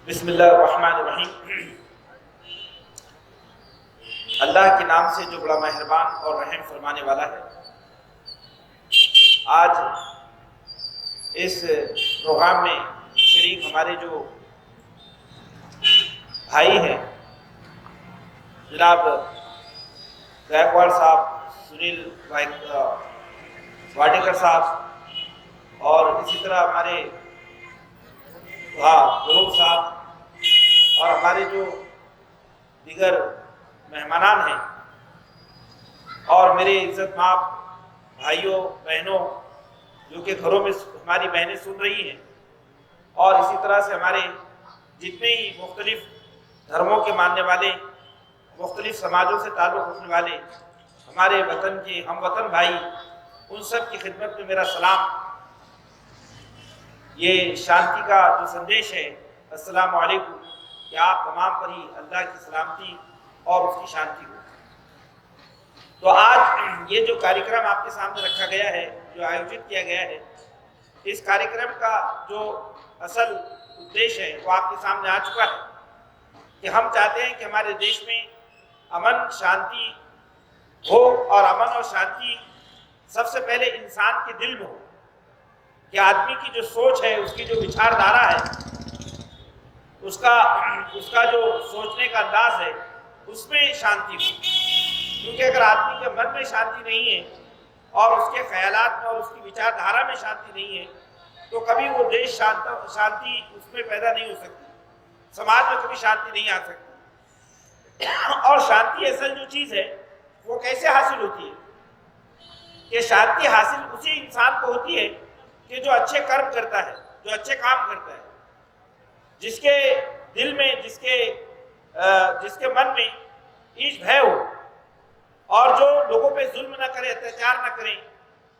بسم اللہ الرحمن الرحیم۔ اللہ کے نام سے جو بڑا مہربان اور رحم فرمانے والا ہے۔ آج اس پروگرام میں شریک ہمارے جو بھائی ہیں جناب گائیکواڑ صاحب، سنیل واڈیکر صاحب، اور اسی طرح ہمارے غروب صاحب اور ہمارے جو دیگر مہمانان ہیں، اور میرے عزت مآب بھائیوں بہنوں جو کہ گھروں میں ہماری بہنیں سن رہی ہیں، اور اسی طرح سے ہمارے جتنے ہی مختلف دھرموں کے ماننے والے، مختلف سماجوں سے تعلق رکھنے والے ہمارے وطن کے ہم وطن بھائی، ان سب کی خدمت میں میرا سلام، یہ شانتی کا جو سندیش ہے، السلام علیکم، کہ آپ تمام پر ہی اللہ کی سلامتی اور اس کی شانتی ہو۔ تو آج یہ جو کاریکرم آپ کے سامنے رکھا گیا ہے، جو آیوجت کیا گیا ہے، اس کاریکرم کا جو اصل ادیش ہے وہ آپ کے سامنے آ چکا ہے کہ ہم چاہتے ہیں کہ ہمارے دیش میں امن شانتی ہو، اور امن اور شانتی سب سے پہلے انسان کے دل میں ہو، کہ آدمی کی جو سوچ ہے، اس کی جو وچار دھارا ہے، اس کا جو سوچنے کا انداز ہے، اس میں شانتی ہو۔ کیونکہ اگر آدمی کے من میں شانتی نہیں ہے اور اس کے خیالات میں اور اس کی وچار دھارا میں شانتی نہیں ہے، تو کبھی وہ دیش شانتی اس میں پیدا نہیں ہو سکتی، سماج میں کبھی شانتی نہیں آ سکتی۔ اور شانتی اصل جو چیز ہے وہ کیسے حاصل ہوتی ہے؟ کہ شانتی حاصل اسی انسان کو ہوتی ہے کہ جو اچھے کرم کرتا ہے، جو اچھے کام کرتا ہے، جس کے دل میں، جس کے من میں ایش بھے ہو، اور جو لوگوں پہ ظلم نہ کرے، اتیاچار نہ کرے،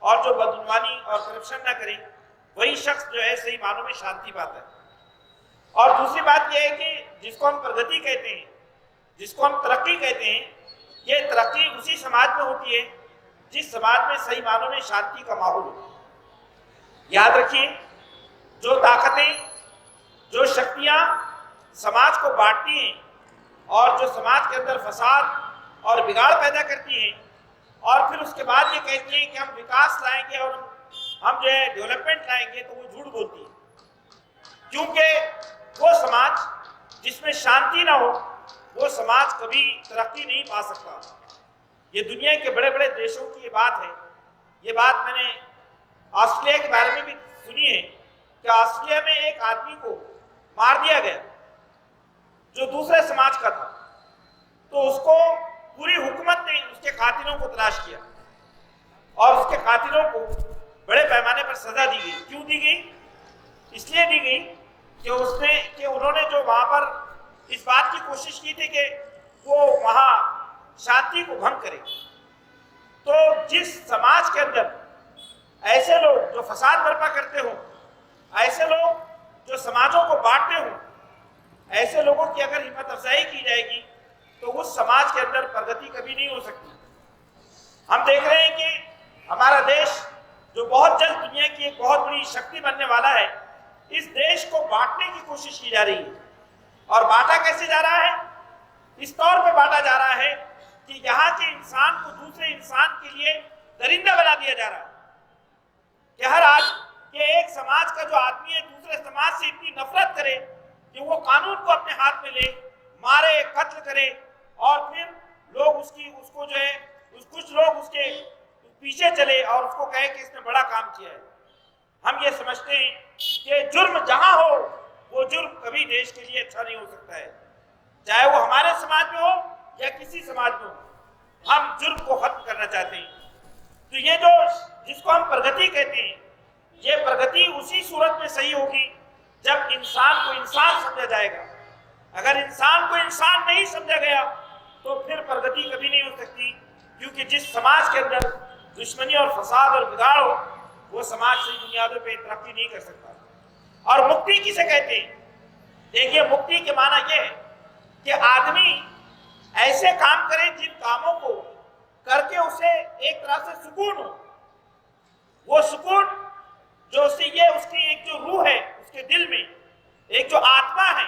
اور جو بدعنوانی اور کرپشن نہ کرے، وہی شخص جو ہے صحیح معنوں میں شانتی پاتا ہے۔ اور دوسری بات یہ ہے کہ جس کو ہم پرگتی کہتے ہیں، جس کو ہم ترقی کہتے ہیں، یہ ترقی اسی سماج میں ہوتی ہے جس سماج میں صحیح معنوں میں شانتی کا ماحول ہو۔ یاد رکھیے، جو طاقتیں، جو شکتیاں سماج کو بانٹتی ہیں اور جو سماج کے اندر فساد اور بگاڑ پیدا کرتی ہیں، اور پھر اس کے بعد یہ کہتی ہیں کہ ہم وکاس لائیں گے اور ہم جو ہے ڈیولپمنٹ لائیں گے، تو وہ جھوٹ بولتی ہے۔ کیونکہ وہ سماج جس میں شانتی نہ ہو، وہ سماج کبھی ترقی نہیں پا سکتا۔ یہ دنیا کے بڑے بڑے دیشوں کی یہ بات ہے۔ یہ بات میں نے آسٹریلیا کے بارے میں بھی سنی ہے کہ آسٹریلیا میں ایک آدمی کو مار دیا گیا جو دوسرے سماج کا تھا، تو اس کو پوری حکومت نے اس کے قاتلوں کو تلاش کیا، اور اس کے قاتلوں کو بڑے پیمانے پر سزا دی گئی۔ کیوں دی گئی؟ اس لیے دی گئی کہ انہوں نے جو وہاں پر اس بات کی کوشش کی تھی کہ وہ وہاں شانتی کو بھنگ کرے۔ تو جس سماج کے اندر ایسے لوگ جو فساد برپا کرتے ہوں، ایسے لوگ جو سماجوں کو بانٹتے ہوں، ایسے لوگوں کی اگر ہمت افزائی کی جائے گی تو اس سماج کے اندر پرگتی کبھی نہیں ہو سکتی۔ ہم دیکھ رہے ہیں کہ ہمارا دیش جو بہت جلد دنیا کی ایک بہت بڑی شکتی بننے والا ہے، اس دیش کو بانٹنے کی کوشش کی جا رہی ہے۔ اور بانٹا کیسے جا رہا ہے؟ اس طور پہ بانٹا جا رہا ہے کہ یہاں کے انسان کو دوسرے انسان کے لیے درندہ بنا دیا جا رہا ہے، کہ ہر آج کہ ایک سماج کا جو آدمی ہے دوسرے سماج سے اتنی نفرت کرے کہ وہ قانون کو اپنے ہاتھ میں لے، مارے، قتل کرے، اور پھر لوگ اس کو جو ہے کچھ لوگ اس کے پیچھے چلے اور اس کو کہے کہ اس نے بڑا کام کیا ہے۔ ہم یہ سمجھتے ہیں کہ جرم جہاں ہو وہ جرم کبھی دیش کے لیے اچھا نہیں ہو سکتا ہے، چاہے وہ ہمارے سماج میں ہو یا کسی سماج میں ہو۔ ہم جرم کو ختم کرنا چاہتے ہیں۔ تو یہ جو جس کو ہم پرگتی کہتے ہیں، یہ پرگتی اسی صورت میں صحیح ہوگی جب انسان کو انسان سمجھا جائے گا۔ اگر انسان کو انسان نہیں سمجھا گیا تو پھر پرگتی کبھی نہیں ہو سکتی، کیونکہ جس سماج کے اندر دشمنی اور فساد اور بگاڑ ہو، وہ سماج صحیح بنیادوں پہ ترقی نہیں کر سکتا۔ اور مکتی کسے کہتے ہیں؟ دیکھیے، مکتی کے معنی یہ ہے کہ آدمی ایسے کام کرے جن کاموں کو کر کے اسے ایک طرح سے سکون ہو۔ وہ سکون جو اس کی ایک جو روح ہے، اس کے دل میں ایک جو آتما ہے،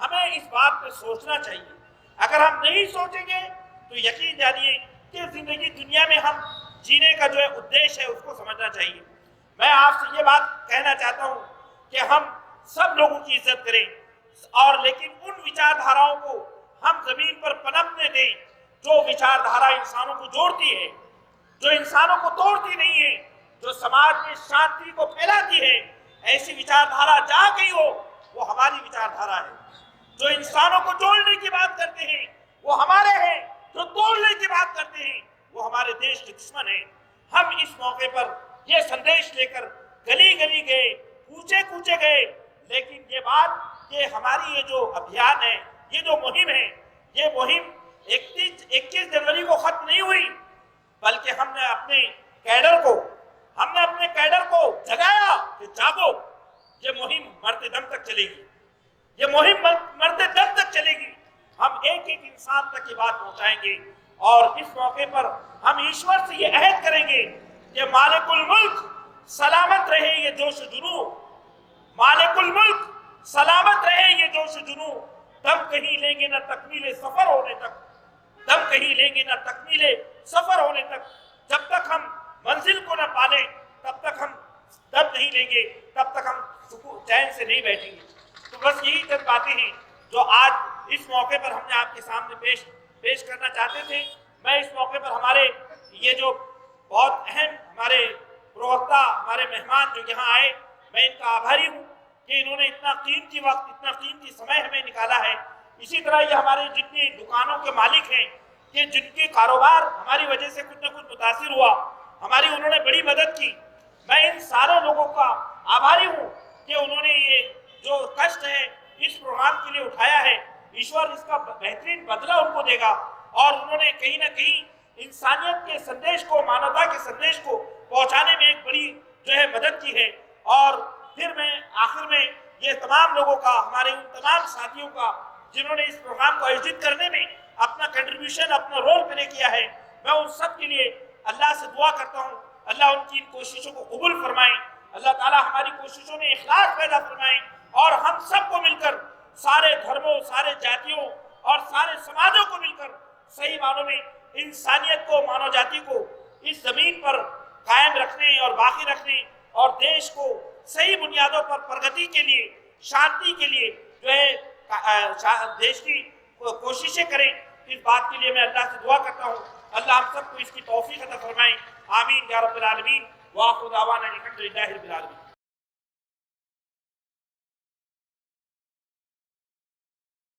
ہمیں اس بات پہ سوچنا چاہیے. اگر ہم نہیں سوچیں گے تو یقین جانیے کہ زندگی دنیا میں ہم جینے کا جو ہے ادیش ہے اس کو سمجھنا چاہیے. میں آپ سے یہ بات کہنا چاہتا ہوں کہ ہم سب لوگوں کی عزت کریں اور لیکن ان وچار دھاراؤں کو ہم زمین پر پنپنے دیں جو وچار دھارا انسانوں کو جوڑتی ہے, جو انسانوں کو توڑتی نہیں ہے, جو سماج میں شانتی کو پھیلاتی ہے. ایسی وچار دھارا جہاں گئی ہو وہ ہماری وچار دھارا ہے. جو انسانوں کو جوڑنے کی بات کرتے ہیں وہ ہمارے ہیں, جو توڑنے کی بات کرتے ہیں وہ ہمارے دیش کے دشمن ہیں. ہم اس موقع پر یہ سندیش لے کر گلی گلی گئے, کوچے کوچے گئے, لیکن یہ بات کہ ہماری یہ جو ابھیان ہے, یہ جو مہم ہے, یہ مہم 21 جنوری کو ختم نہیں ہوئی, بلکہ ہم نے اپنے کیڈر کو جگایا کہ جاگو, یہ مہم مرتے دم تک چلے گی, یہ مہم مرتے دم تک چلے گی. ہم ایک ایک انسان تک یہ بات پہنچائیں گے اور اس موقع پر ہم ایشور سے یہ عہد کریں گے کہ مالک الملک سلامت رہے یہ جوش و جنوں, مالک الملک سلامت رہے یہ جوش و جنوں. دم کہیں لیں گے نہ تکمیل سفر ہونے تک, دم کہیں لیں گے نہ تکمیل سفر ہونے تک. جب تک ہم منزل کو نہ پالیں تب تک ہم دم نہیں لیں گے, تب تک ہم چین سے نہیں بیٹھیں گے. تو بس یہی چند باتیں ہیں جو آج اس موقع پر ہم نے آپ کے سامنے پیش کرنا چاہتے تھے. میں اس موقع پر ہمارے یہ جو بہت اہم ہمارے پروقتا, ہمارے مہمان جو یہاں آئے, میں ان کا آبھاری ہوں کہ انہوں نے اتنا قیمتی وقت, اتنا قیمتی سمے ہمیں نکالا ہے. اسی طرح یہ ہمارے جتنی دکانوں کے مالک ہیں کہ جن کے کاروبار ہماری وجہ سے کچھ نہ کچھ متاثر ہوا, ہماری انہوں نے بڑی مدد کی. میں ان سارے لوگوں کا آبھاری ہوں کہ انہوں نے یہ جو کشٹ ہے اس پروگرام کے لیے اٹھایا ہے. ایشور اس کا بہترین بدلہ ان کو دے گا اور انہوں نے کہیں نہ کہیں انسانیت کے سندیش کو, مانوتا کے سندیش کو پہنچانے میں ایک بڑی جو ہے مدد کی ہے. اور پھر میں آخر میں یہ تمام لوگوں کا, ہمارے ان تمام ساتھیوں کا جنہوں نے اس پروگرام کو آیوجت کرنے میں اپنا کنٹریبیوشن, اپنا رول پلے کیا ہے, میں ان سب کے لیے اللہ سے دعا کرتا ہوں اللہ ان کی ان کوششوں کو قبول فرمائیں. اللہ تعالیٰ ہماری کوششوں میں اخلاص پیدا فرمائیں اور ہم سب کو مل کر, سارے دھرموں, سارے جاتیوں اور سارے سماجوں کو مل کر صحیح معنوں میں انسانیت کو, مانو جاتی کو اس زمین پر قائم رکھنے اور باقی رکھنے اور دیش کو صحیح بنیادوں پر پرگتی کے لیے, شانتی کے لیے جو ہے دیش کی کوششیں کریں. اس بات کے لیے میں اللہ سے دعا کرتا ہوں اللہ ہم سب کو اس کی توفیق عطا فرمائیں. آمین یا رب العالمین. وآخر دعوانا الحمد للہ رب العالمین.